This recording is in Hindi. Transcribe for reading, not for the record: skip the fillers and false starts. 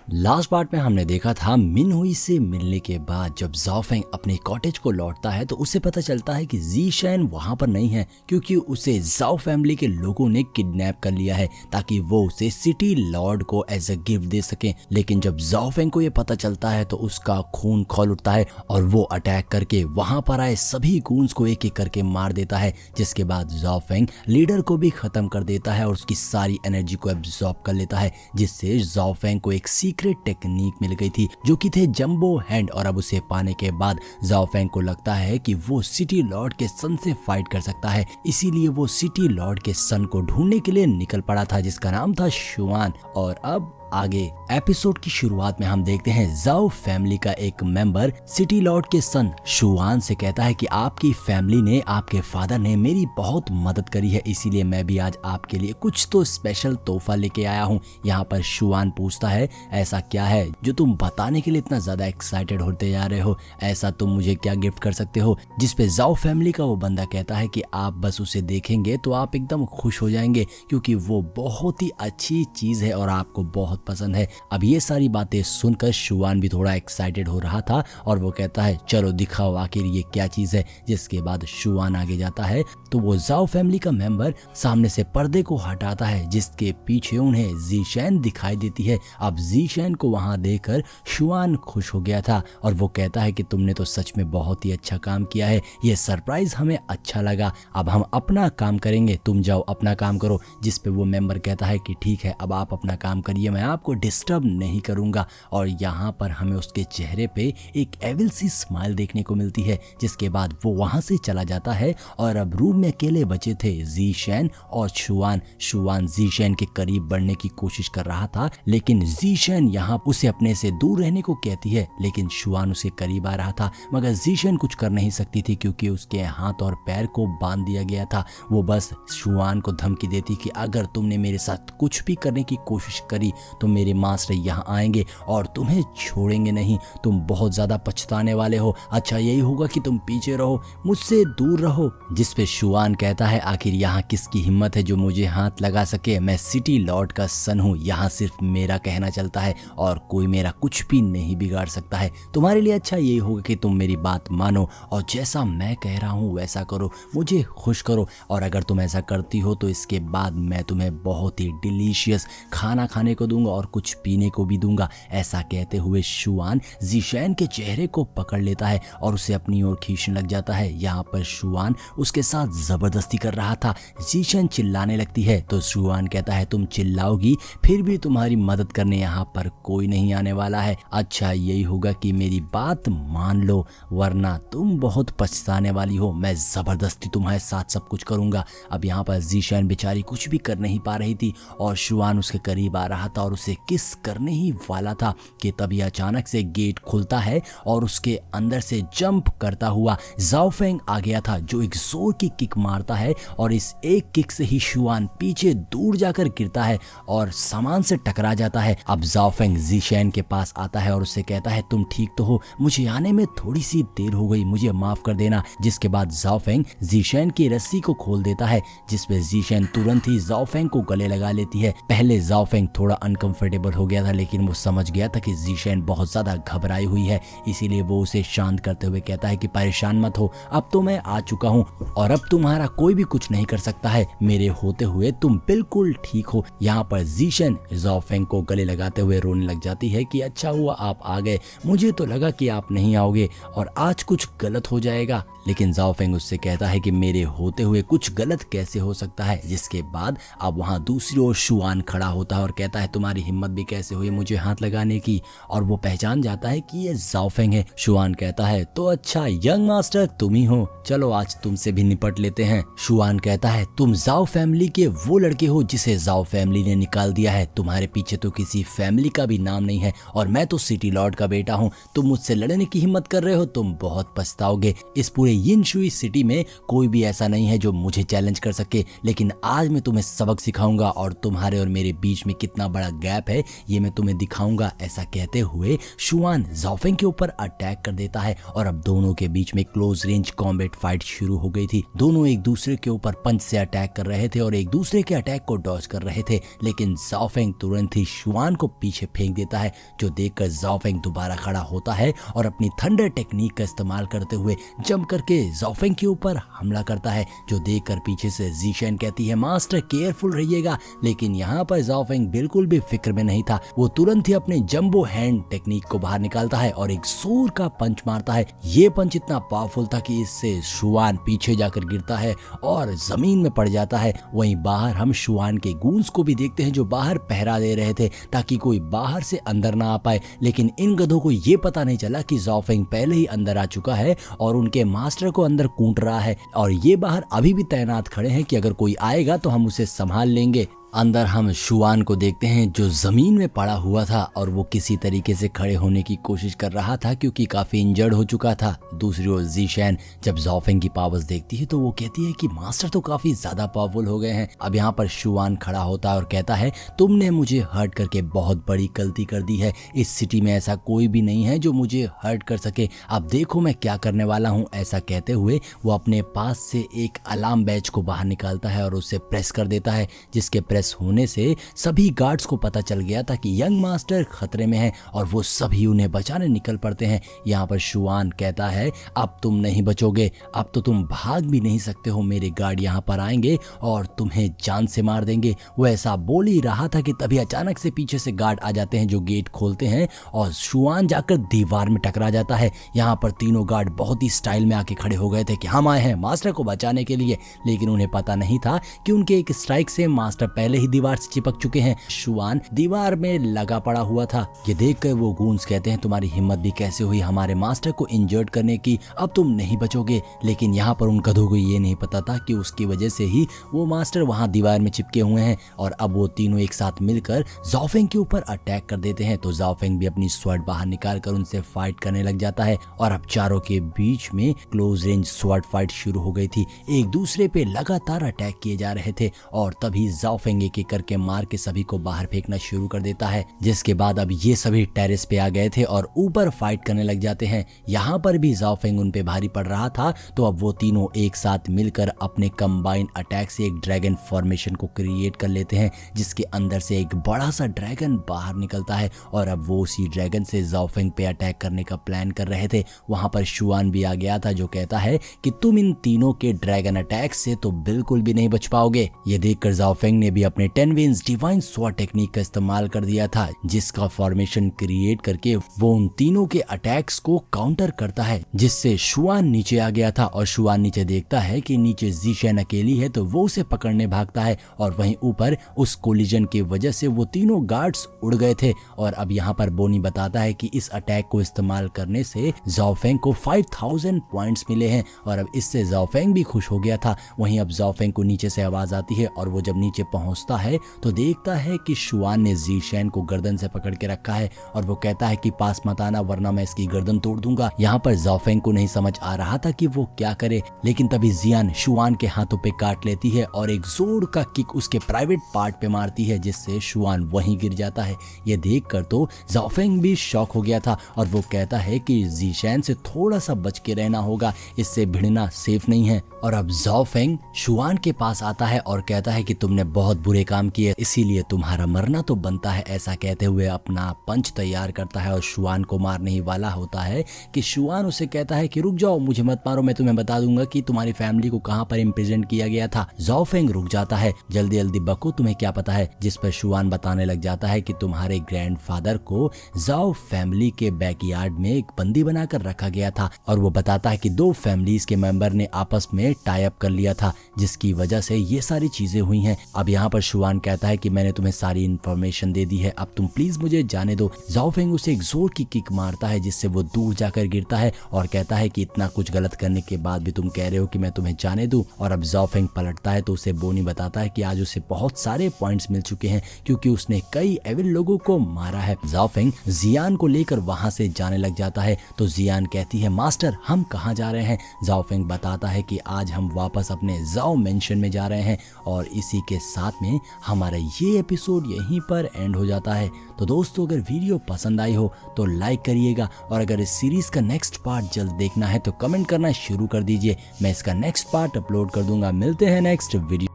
लास्ट पार्ट में हमने देखा था मिनहुई से मिलने के बाद जब जाओ फेंग अपने कॉटेज को लौटता है तो उसे पता चलता है कि ज़ीशेन वहां पर नहीं है, क्योंकि उसे जाओ फैमिली के लोगों ने किडनैप कर लिया है ताकि वो उसे सिटी लॉर्ड को एज अ गिफ्ट दे सके। लेकिन जब जाओ फेंग को ये पता चलता है तो उसका खून खौल उठता है और वो अटैक करके वहां पर आए सभी गूंस को एक एक करके मार देता है, जिसके बाद जाओ फेंग लीडर को भी खत्म कर देता है और उसकी सारी एनर्जी को एब्जॉर्ब कर लेता है, जिससे जाओ फेंग को एक सीक्रेट टेक्निक मिल गई थी जो कि थे जंबो हैंड। और अब उसे पाने के बाद जाओ फेंग को लगता है कि वो सिटी लॉर्ड के सन से फाइट कर सकता है, इसीलिए वो सिटी लॉर्ड के सन को ढूंढने के लिए निकल पड़ा था जिसका नाम था शुआन। और अब आगे एपिसोड की शुरुआत में हम देखते हैं जाओ फैमिली का एक मेंबर सिटी लॉर्ड के सन शुआन से कहता है कि आपकी फैमिली ने, आपके फादर ने मेरी बहुत मदद करी है, इसीलिए मैं भी आज आपके लिए कुछ तो स्पेशल तोहफा लेके आया हूँ। यहाँ पर शुआन पूछता है ऐसा क्या है जो तुम बताने के लिए इतना ज्यादा एक्साइटेड होते जा रहे हो, ऐसा तुम मुझे क्या गिफ्ट कर सकते हो। जिसपे जाओ फैमिली का वो बंदा कहता है कि आप बस उसे देखेंगे तो आप एकदम खुश हो जाएंगे, क्योंकि वो बहुत ही अच्छी चीज है और आपको बहुत पसंद है। अब ये सारी बातें सुनकर शुआन भी थोड़ा एक्साइटेड हो रहा था और वो कहता है चलो दिखाओ आखिर ये क्या चीज है। जिसके बाद शुआन आगे जाता है तो वो जाओ फैमिली का मेंबर सामने से पर्दे को हटाता है जिसके पीछे उन्हें ज़ीशेन दिखाई देती है। अब ज़ीशेन को वहां देखकर शुआन खुश हो गया था और वो कहता है कि तुमने तो सच में बहुत ही अच्छा काम किया है, ये सरप्राइज हमें अच्छा लगा, अब हम अपना काम करेंगे, तुम जाओ अपना काम करो। जिसपे वो मेंबर कहता है कि ठीक है अब आप अपना काम करिए, मैं आपको डिस्टर्ब नहीं करूंगा। और यहाँ पर हमें उसके चेहरे पे एक एविल सी स्माइल देखने को मिलती है। जिसके बाद वो वहां से चला जाता है और अब रूम में अकेले बचे थे ज़ीशेन और शुआन। शुआन ज़ीशेन के करीब बढ़ने की कोशिश कर रहा था, लेकिन ज़ीशेन यहाँ उसे अपने से दूर रहने को कहती है, लेकिन शुआन उसके करीब आ रहा था मगर ज़ीशेन कुछ कर नहीं सकती थी क्योंकि उसके हाथ और पैर को बांध दिया गया था। वो बस शुआन को धमकी देती कि अगर तुमने मेरे साथ कुछ भी करने की कोशिश करी तो मेरे मास्टर यहाँ आएंगे और तुम्हें छोड़ेंगे नहीं, तुम बहुत ज्यादा पछताने वाले हो, अच्छा यही होगा कि तुम पीछे रहो, मुझसे दूर रहो। जिसपे शुआन कहता है आखिर यहाँ किसकी हिम्मत है जो मुझे हाथ लगा सके, मैं सिटी लॉर्ड का सन हूँ, यहाँ सिर्फ मेरा कहना चलता है और कोई मेरा कुछ भी नहीं बिगाड़ सकता है। तुम्हारे लिए अच्छा यही होगा कि तुम मेरी बात मानो और जैसा मैं कह रहा हूँ वैसा करो, मुझे खुश करो, और अगर तुम ऐसा करती हो तो इसके बाद मैं तुम्हें बहुत ही डिलीशियस खाना खाने को दूंगा और कुछ पीने को भी दूंगा। ऐसा कहते हुए शुआन ज़ीशेन के चेहरे को पकड़ लेता है और उसे अपनी ओर खींचने लग जाता है। यहाँ पर शुआन उसके साथ जबरदस्ती कर रहा था। ज़ीशेन चिल्लाने लगती है तो शुआन कहता है तुम चिल्लाओगी फिर भी तुम्हारी मदद करने यहाँ पर कोई नहीं आने वाला है, अच्छा यही होगा कि मेरी बात मान लो वरना तुम बहुत पछताने वाली हो, मैं जबरदस्ती तुम्हारे साथ सब कुछ करूंगा। अब यहाँ पर ज़ीशेन बेचारी कुछ भी कर नहीं पा रही थी और शुआन उसके करीब आ रहा था और उसे किस करने ही वाला था कि तभी अचानक से गेट खुलता है और उसके अंदर से जंप करता हुआ जाओ फेंग आ गया था जो एक जोर की किक मारता है और इस एक किक से ही शुआन पीछे दूर जाकर गिरता है और सामान से टकरा जाता है। अब जाओ फेंग ज़ीशेन के पास आता है और उससे कहता है तुम ठीक तो हो, मुझे आने में थोड़ी सी देर हो गई, मुझे माफ कर देना। जिसके बाद जाओ फेंग ज़ीशेन की रस्सी को खोल देता है जिसपे ज़ीशेन तुरंत ही जाओ फेंग को गले लगा लेती है। पहले जाओ फेंग थोड़ा अनकंफर्टेबल हो गया था लेकिन वो समझ गया था कि ज़ीशेन बहुत ज्यादा घबराई हुई है, इसीलिए वो उसे शांत करते हुए कहता है कि परेशान मत हो, अब तो मैं आ चुका हूँ और अब तुम्हारा कोई भी कुछ नहीं कर सकता है, मेरे होते हुए तुम बिल्कुल ठीक हो। यहाँ पर ज़ीशेन जाओ फेंग को गले लगाते हुए रोने लग जाती है कि अच्छा हुआ आप आ गए, मुझे तो लगा कि आप नहीं आओगे और आज कुछ गलत हो जाएगा। लेकिन जाओ फेंग उससे कहता है कि मेरे होते हुए कुछ गलत कैसे हो सकता है। जिसके बाद अब वहाँ दूसरी ओर शुआन खड़ा होता है और कहता है तुम्हारी हिम्मत भी कैसे हुई मुझे हाथ लगाने की, और वो पहचान जाता है कि ये जाओ फेंग है। शुआन कहता है तो अच्छा यंग मास्टर तुम ही हो, चलो आज तुमसे भी निपट लेते हैं। शुआन कहता है तुम जाओ फैमिली के वो लड़के हो जिसे जाओ फैमिली ने निकाल दिया है, तुम्हारे पीछे तो किसी फैमिली का भी नाम नहीं है और मैं तो सिटी लॉर्ड का बेटा हूँ, तुम मुझसे लड़ने की हिम्मत कर रहे हो, तुम बहुत पछताओगे। इस पूरे यिनशुई सिटी में कोई भी ऐसा नहीं है जो मुझे चैलेंज कर सके, लेकिन आज मैं तुम्हें सबक सिखाऊंगा और तुम्हारे और मेरे बीच में कितना बड़ा गैप है ये मैं तुम्हें दिखाऊंगा। ऐसा कहते हुए शुआन जाओफेंग के ऊपर अटैक कर देता है और अब दोनों के बीच में क्लोज रेंज कॉम्बैट फाइट शुरू हो गई थी। दोनों एक दूसरे के ऊपर पंच से अटैक कर रहे थे और एक दूसरे के अटैक को डॉज कर रहे थे, लेकिन जाओफेंग तुरंत ही शुआन को पीछे फेंक देता है, जो देखकर जाओफेंग दोबारा खड़ा होता है और अपनी थंडर टेक्निक का इस्तेमाल करते हुए जंप करके जाओफेंग के ऊपर हमला करता है, जो देखकर पीछे से ज़ीशेन कहती है मास्टर केयरफुल रहिएगा। लेकिन यहाँ पर जाओफेंग बिल्कुल भी फिक्र में नहीं था। वो तुरंत ही अपने जंबो हैंड टेक्निक को बाहर निकालता है और एक जोर का पंच मारता है। ये पंच इतना पावरफुल था कि इससे शुआन पीछे जाकर गिरता है और जमीन में पड़ जाता है। वहीं बाहर हम शुआन के गूंस को भी देखते हैं जो बाहर पहरा दे रहे थे ताकि कोई बाहर से अंदर ना आ पाए, लेकिन इन गधों को ये पता नहीं चला कि जाओफेंग पहले ही अंदर आ चुका है और उनके मास्टर को अंदर कूट रहा है और ये बाहर अभी भी तैनात खड़े हैं कि अगर कोई आएगा तो हम उसे संभाल लेंगे। अंदर हम शुआन को देखते हैं जो जमीन में पड़ा हुआ था और वो किसी तरीके से खड़े होने की कोशिश कर रहा था क्योंकि काफी इंजर्ड हो चुका था। दूसरी ओर ज़ीशेन जब जाओफेंग की पावर्स देखती है तो वो कहती है कि मास्टर तो काफी ज्यादा पावरफुल हो गए हैं। अब यहाँ पर शुआन खड़ा होता है और कहता है तुमने मुझे हर्ट करके बहुत बड़ी गलती कर दी है। इस सिटी में ऐसा कोई भी नहीं है जो मुझे हर्ट कर सके। अब देखो मैं क्या करने वाला हूँ। ऐसा कहते हुए वो अपने पास से एक अलार्म बैच को बाहर निकालता है और उसे प्रेस कर देता है, जिसके प्रेस होने से सभी गार्ड्स को पता चल गया था कि यंग मास्टर खतरे में है और वो सभी उन्हें बचाने निकल पड़ते हैं। यहाँ पर शुआन कहता है अब तुम नहीं बचोगे, अब तो तुम भाग भी नहीं सकते हो। मेरे गार्ड यहाँ पर आएंगे और तुम्हें जान से मार देंगे। वो ऐसा बोल ही रहा था कि तभी अचानक से पीछे से गार्ड आ जाते हैं जो गेट खोलते हैं और शुआन जाकर दीवार में टकरा जाता है। यहाँ पर तीनों गार्ड बहुत ही स्टाइल में आके खड़े हो गए थे कि हम आए हैं मास्टर को बचाने के लिए, लेकिन उन्हें पता नहीं था कि उनके एक स्ट्राइक से मास्टर पहले ही दीवार से चिपक चुके हैं। शुआन दीवार में लगा पड़ा हुआ था। ये देखकर वो गूंस कहते हैं तुम्हारी हिम्मत भी कैसे हुई हमारे मास्टर को इंजर्ड करने की, अब तुम नहीं बचोगे। लेकिन यहाँ पर उन गधों को ये नहीं पता था कि उसकी वजह से ही वो मास्टर वहां दीवार में चिपके हुए हैं और अब वो तीनों एक साथ मिलकर जाओफेंग के ऊपर अटैक कर देते हैं। तो जाओफेंग भी अपनी स्वॉर्ड बाहर निकाल कर उनसे फाइट करने लग जाता है और अब चारों के बीच में क्लोज रेंज स्वॉर्ड फाइट शुरू हो गई थी। एक दूसरे पे लगातार अटैक किए जा रहे थे और तभी जाओफेंग एक करके मार के सभी को बाहर फेंकना शुरू कर देता है, जिसके बाद अब ये सभी टेरेस पे आ गए थे और ऊपर फाइट करने लग जाते हैं। यहाँ पर भी जाओफेंग उन पे भारी पड़ रहा था, तो अब वो तीनों एक साथ मिलकर अपने कंबाइन अटैक से एक ड्रैगन फॉर्मेशन को क्रिएट कर लेते हैं, जिसके अंदर से एक बड़ा सा ड्रैगन बाहर निकलता है और अब वो उसी ड्रैगन से जाओफेंग पे अटैक करने का प्लान कर रहे थे। वहां पर शुआन भी आ गया था जो कहता है कि तुम इन तीनों के ड्रैगन अटैक से तो बिल्कुल भी नहीं बच पाओगे। ये देखकर जाओफेंग ने भी अपने 10 वेन्स डिवाइन स्वॉर्ड टेक्निक का इस्तेमाल कर दिया था, जिसका फॉर्मेशन क्रिएट करके वो उन तीनों के अटैक्स को काउंटर करता है, जिससे शुआन नीचे आ गया था और शुआन नीचे देखता है कि नीचे ज़ीशेन अकेली है तो वो उसे पकड़ने भागता है और वहीं ऊपर उस कोलिजन की वजह से वो तीनों गार्ड्स उड़ गए थे। और अब यहाँ पर बोनी बताता है कि इस अटैक को इस्तेमाल करने से जाओफेंग को 5000 पॉइंट्स मिले हैं और अब इससे जाओफेंग भी खुश हो गया था। वहीं अब जाओफेंग को नीचे से आवाज आती है और वो जब नीचे पहुंचता है तो देखता है कि शुआन ने ज़ीशेन को गर्दन से पकड़ के रखा है और वो कहता है कि पास मत आना वरना मैं इसकी गर्दन तोड़ दूंगा। यहाँ पर जाओफेंग को नहीं समझ आ रहा था कि वो क्या करे, लेकिन तभी जियान शुआन के हाथों पे काट लेती है और एक जोर का किक उसके प्राइवेट पार्ट पे मारती है, जिससे शुआन वहीं गिर जाता है। ये देखकर तो जाओफेंग भी शॉक हो गया था और वो कहता है कि ज़ीशेन से थोड़ा सा बच के रहना होगा, इससे भिड़ना सेफ नहीं है। और अब जाओफेंग शुआन के पास आता है और कहता है कि तुमने बहुत बुरे काम किए, इसीलिए तुम्हारा मरना तो बनता है। ऐसा कहते हुए अपना पंच तैयार करता है और शुआन को मारने ही वाला होता है कि शुआन उसे कहता है कि रुक जाओ, मुझे मत मारो, मैं तुम्हें बता दूंगा कि तुम्हारी फैमिली को कहां पर इम्प्रिजन किया गया था। जाओफेंग रुक जाता है, जल्दी जल्दी बको, तुम्हें क्या पता है। जिस पर शुआन बताने लग जाता है कि तुम्हारे ग्रैंडफादर को जाओ फैमिली के बैकयार्ड में एक बंदी बनाकर रखा गया था और वो बताता है कि 2 फैमिलीज के मेंबर ने आपस में टाई अप कर लिया था, जिसकी वजह से ये सारी चीजें हुई हैं। अब यहाँ पर शुआन कहता है कि मैंने तुम्हें सारी इन्फॉर्मेशन दे दी है, अब तुम प्लीज मुझे जाने दो। जाओफेंग उसे एक जोर की किक मारता है जिससे वो दूर जाकर गिरता है और कहता है कि इतना कुछ गलत करने के बाद भी तुम कह रहे हो कि मैं तुम्हें जाने दूं। और अब जाओफेंग पलटता है तो उसे बोनी बताता है कि आज उसे बहुत सारे पॉइंट्स मिल चुके हैं क्योंकि उसने कई एविल लोगों को मारा है। जाओफेंग जियान को लेकर वहां से जाने लग जाता है तो जियान कहती है मास्टर हम कहाँ जा रहे हैं। जाओफेंग बताता है कि आज आज हम वापस अपने जाओ मेंशन में जा रहे हैं और इसी के साथ में हमारा ये एपिसोड यहीं पर एंड हो जाता है। तो दोस्तों अगर वीडियो पसंद आई हो तो लाइक करिएगा और अगर इस सीरीज का नेक्स्ट पार्ट जल्द देखना है तो कमेंट करना शुरू कर दीजिए। मैं इसका नेक्स्ट पार्ट अपलोड कर दूंगा। मिलते हैं नेक्स्ट वीडियो।